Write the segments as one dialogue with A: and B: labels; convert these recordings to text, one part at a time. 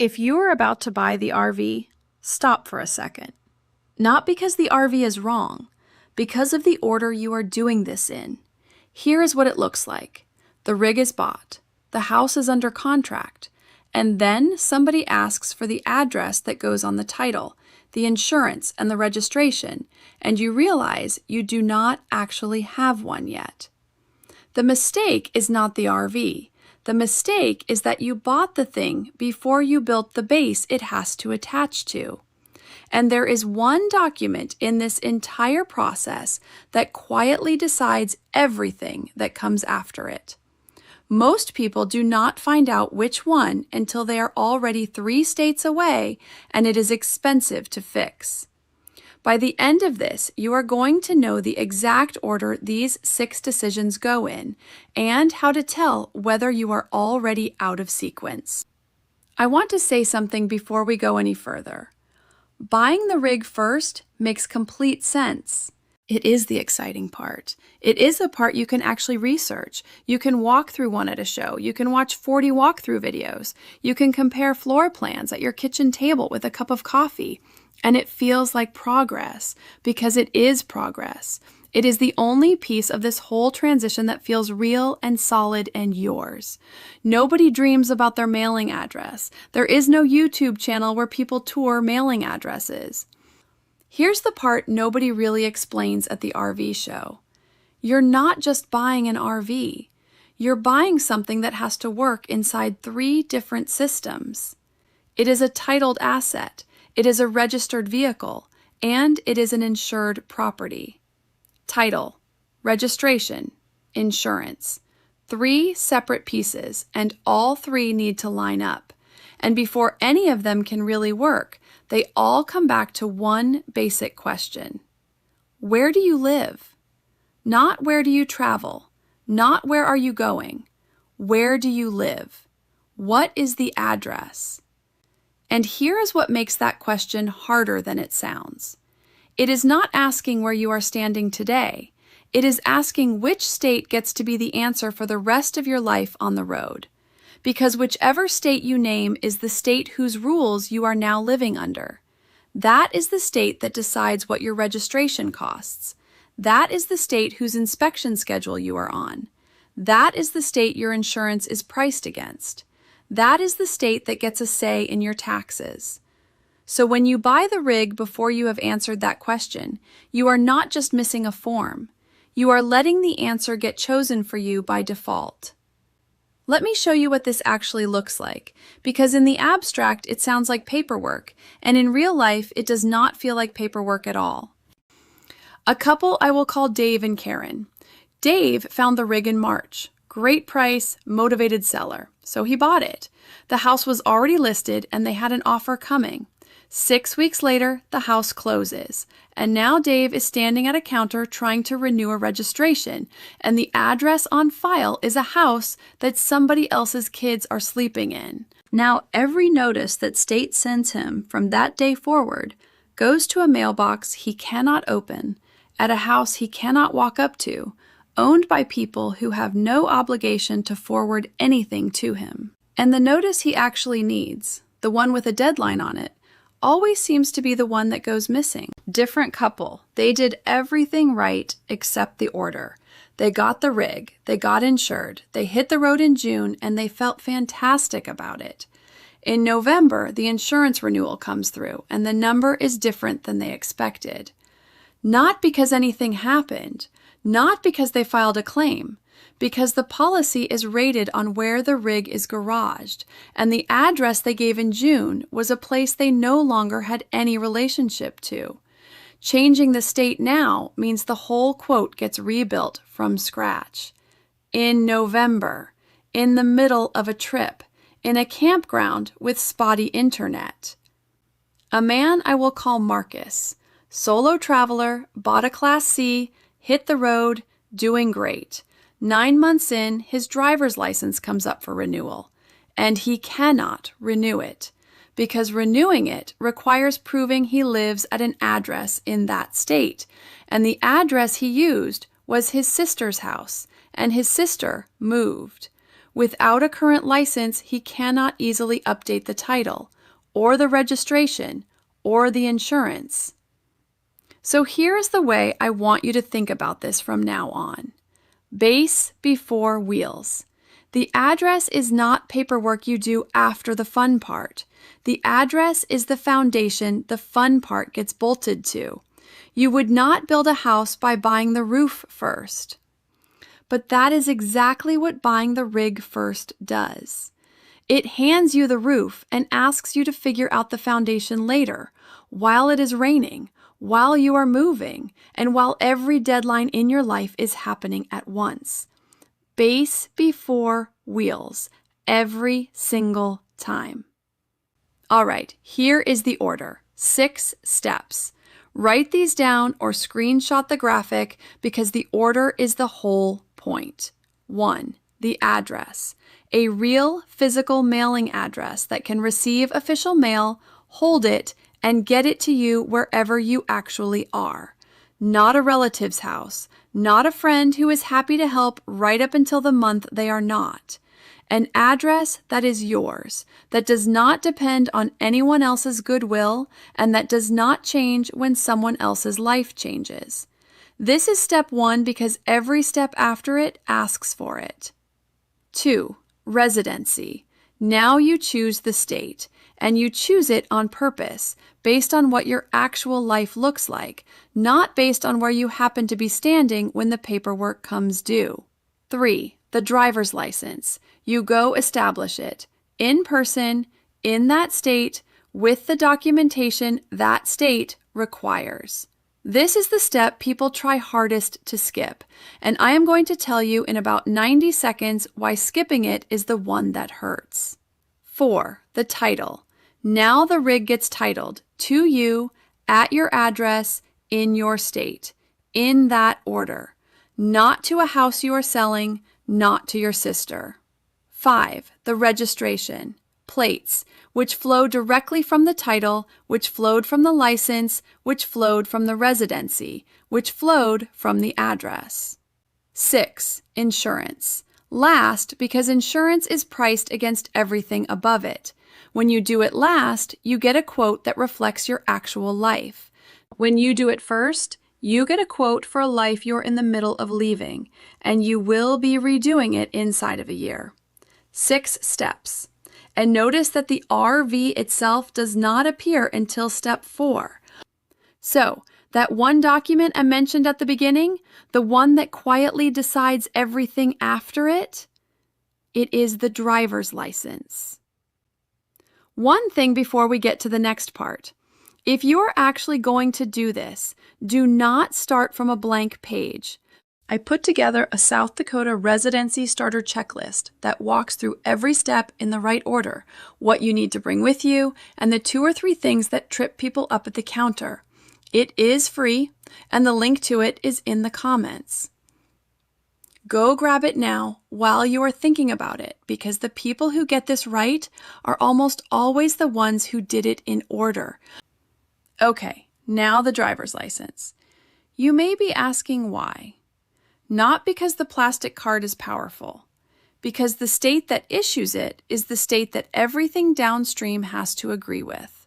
A: If you are about to buy the RV, stop for a second. Not because the RV is wrong, because of the order you are doing this in. Here is what it looks like. The rig is bought, the house is under contract, and then somebody asks for the address that goes on the title, the insurance, and the registration, and you realize you do not actually have one yet. The mistake is not the RV. The mistake is that you bought the thing before you built the base it has to attach to. And there is one document in this entire process that quietly decides everything that comes after it. Most people do not find out which one until they are already 3 states away and it is expensive to fix. By the end of this, you are going to know the exact order these 6 decisions go in and how to tell whether you are already out of sequence. I want to say something before we go any further. Buying the rig first makes complete sense. It is the exciting part. It is a part you can actually research. You can walk through one at a show. You can watch 40 walkthrough videos. You can compare floor plans at your kitchen table with a cup of coffee. And it feels like progress because it is progress. It is the only piece of this whole transition that feels real and solid and yours. Nobody dreams about their mailing address. There is no YouTube channel where people tour mailing addresses. Here's the part nobody really explains at the RV show. You're not just buying an RV. You're buying something that has to work inside 3 different systems. It is a titled asset. It is a registered vehicle, and it is an insured property. Title, registration, insurance. 3 separate pieces, and all 3 need to line up. And before any of them can really work, they all come back to one basic question. Where do you live? Not where do you travel? Not where are you going? Where do you live? What is the address? And here is what makes that question harder than it sounds. It is not asking where you are standing today. It is asking which state gets to be the answer for the rest of your life on the road. Because whichever state you name is the state whose rules you are now living under. That is the state that decides what your registration costs. That is the state whose inspection schedule you are on. That is the state your insurance is priced against. That is the state that gets a say in your taxes. So when you buy the rig before you have answered that question, you are not just missing a form. You are letting the answer get chosen for you by default. Let me show you what this actually looks like, because in the abstract it sounds like paperwork, and in real life it does not feel like paperwork at all. A couple I will call Dave and Karen. Dave found the rig in March. Great price, motivated seller. So he bought it. The house was already listed and they had an offer coming. 6 weeks later, the house closes. And now Dave is standing at a counter trying to renew a registration. And the address on file is a house that somebody else's kids are sleeping in. Now every notice that state sends him from that day forward goes to a mailbox he cannot open, at a house he cannot walk up to, owned by people who have no obligation to forward anything to him. And the notice he actually needs, the one with a deadline on it, always seems to be the one that goes missing. Different couple. They did everything right except the order. They got the rig, they got insured, they hit the road in June, and they felt fantastic about it. In November, the insurance renewal comes through, and the number is different than they expected. Not because anything happened, not because they filed a claim, because the policy is rated on where the rig is garaged, and the address they gave in June was a place they no longer had any relationship to. Changing the state now means the whole quote gets rebuilt from scratch. In November, in the middle of a trip, in a campground with spotty internet. A man I will call Marcus, solo traveler, bought a Class C, hit the road, doing great. 9 months in, his driver's license comes up for renewal, and he cannot renew it, because renewing it requires proving he lives at an address in that state, and the address he used was his sister's house, and his sister moved. Without a current license, he cannot easily update the title, or the registration, or the insurance. So here is the way I want you to think about this from now on. Base before wheels. The address is not paperwork you do after the fun part. The address is the foundation the fun part gets bolted to. You would not build a house by buying the roof first. But that is exactly what buying the rig first does. It hands you the roof and asks you to figure out the foundation later, while it is raining, while you are moving, and while every deadline in your life is happening at once. Base before wheels, every single time. All right, here is the order. 6 steps. Write these down or screenshot the graphic because the order is the whole point. 1. The address. A real physical mailing address that can receive official mail, hold it, and get it to you wherever you actually are. Not a relative's house, not a friend who is happy to help right up until the month they are not. An address that is yours, that does not depend on anyone else's goodwill, and that does not change when someone else's life changes. This is step 1 because every step after it asks for it. 2. Residency. Now you choose the state, and you choose it on purpose, based on what your actual life looks like, not based on where you happen to be standing when the paperwork comes due. 3. The driver's license. You go establish it, in person, in that state, with the documentation that state requires. This is the step people try hardest to skip, and I am going to tell you in about 90 seconds why skipping it is the one that hurts. 4. The title. Now the rig gets titled to you, at your address, in your state, in that order, not to a house you are selling, not to your sister. 5. The registration. Plates, which flow directly from the title, which flowed from the license, which flowed from the residency, which flowed from the address. 6. Insurance. Last, because insurance is priced against everything above it. When you do it last, you get a quote that reflects your actual life. When you do it first, you get a quote for a life you're in the middle of leaving, and you will be redoing it inside of a year. 6 steps. And notice that the RV itself does not appear until step 4. So, that one document I mentioned at the beginning, the one that quietly decides everything after it, it is the driver's license. One thing before we get to the next part. If you're actually going to do this, do not start from a blank page. I put together a South Dakota residency starter checklist that walks through every step in the right order, what you need to bring with you, and the 2 or 3 things that trip people up at the counter. It is free, and the link to it is in the comments. Go grab it now while you are thinking about it, because the people who get this right are almost always the ones who did it in order. Okay, now the driver's license. You may be asking why. Not because the plastic card is powerful, because the state that issues it is the state that everything downstream has to agree with.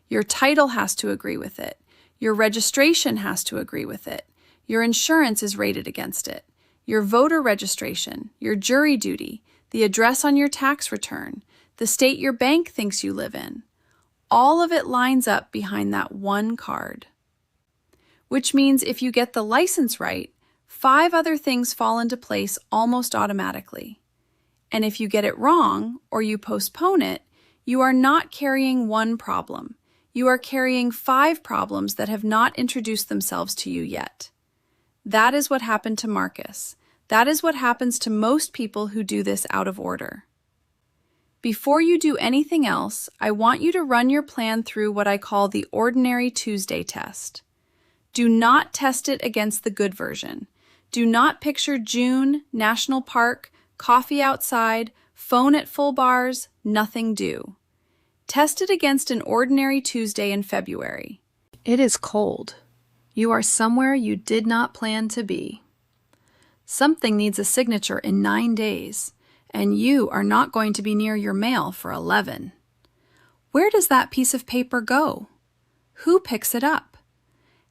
A: Your title has to agree with it. Your registration has to agree with it. Your insurance is rated against it. Your voter registration, your jury duty, the address on your tax return, the state your bank thinks you live in. All of it lines up behind that one card. Which means if you get the license right, 5 other things fall into place almost automatically. And if you get it wrong or you postpone it, you are not carrying one problem. You are carrying 5 problems that have not introduced themselves to you yet. That is what happened to Marcus. That is what happens to most people who do this out of order. Before you do anything else, I want you to run your plan through what I call the Ordinary Tuesday test. Do not test it against the good version. Do not picture June, National Park, coffee outside, phone at full bars, nothing due. Test it against an ordinary Tuesday in February. It is cold. You are somewhere you did not plan to be. Something needs a signature in 9 days, and you are not going to be near your mail for 11. Where does that piece of paper go? Who picks it up?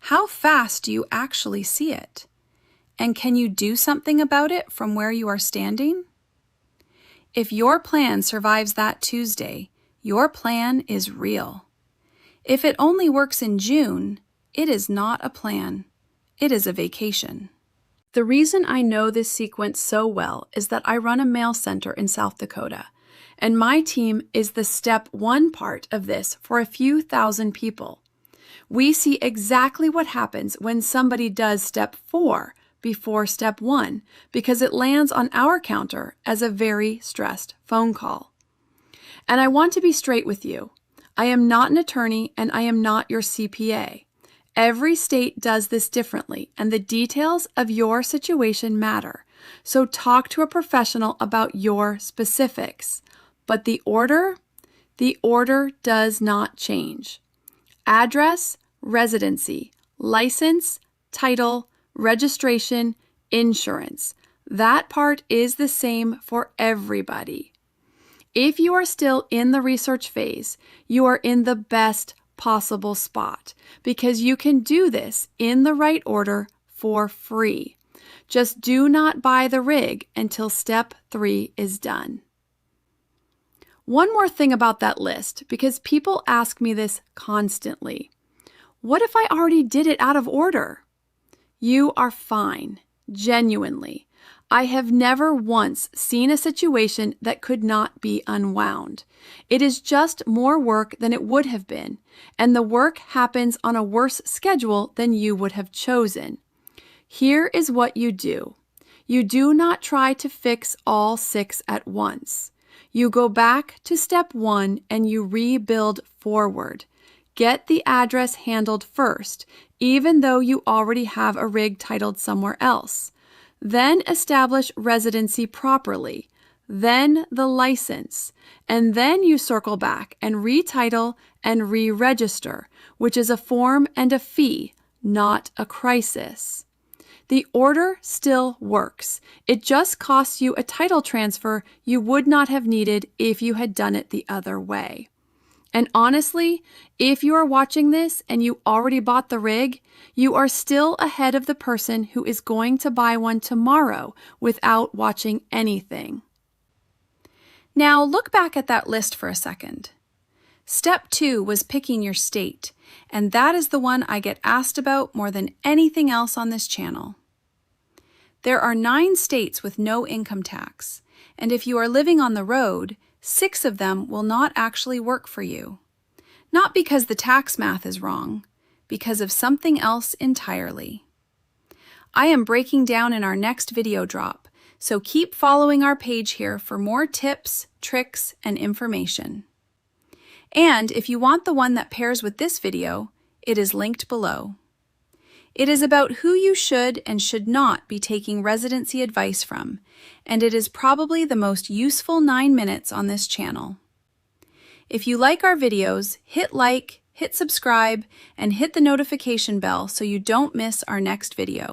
A: How fast do you actually see it? And can you do something about it from where you are standing? If your plan survives that Tuesday, your plan is real. If it only works in June, it is not a plan. It is a vacation. The reason I know this sequence so well is that I run a mail center in South Dakota, and my team is the step 1 part of this for a few thousand people. We see exactly what happens when somebody does step 4 before step 1 because it lands on our counter as a very stressed phone call. And I want to be straight with you. I am not an attorney and I am not your CPA. Every state does this differently, and the details of your situation matter. So talk to a professional about your specifics. But the order does not change. Address, residency, license, title, registration, insurance. That part is the same for everybody. If you are still in the research phase, you are in the best possible spot because you can do this in the right order for free. Just do not buy the rig until step 3 is done. One more thing about that list, because people ask me this constantly. What if I already did it out of order? You are fine, genuinely. I have never once seen a situation that could not be unwound. It is just more work than it would have been, and the work happens on a worse schedule than you would have chosen. Here is what you do. You do not try to fix all 6 at once. You go back to step 1 and you rebuild forward. Get the address handled first, even though you already have a rig titled somewhere else. Then establish residency properly, then the license, and then you circle back and retitle and re-register, which is a form and a fee, not a crisis. The order still works. It just costs you a title transfer you would not have needed if you had done it the other way. And honestly, if you are watching this and you already bought the rig, you are still ahead of the person who is going to buy one tomorrow without watching anything. Now look back at that list for a second. Step 2 was picking your state, and that is the one I get asked about more than anything else on this channel. There are 9 states with no income tax, and if you are living on the road, 6 of them will not actually work for you. Not because the tax math is wrong, because of something else entirely. I am breaking down in our next video drop, so keep following our page here for more tips, tricks, and information. And if you want the one that pairs with this video, it is linked below. It is about who you should and should not be taking residency advice from, and it is probably the most useful 9 minutes on this channel. If you like our videos, hit like, hit subscribe, and hit the notification bell so you don't miss our next video.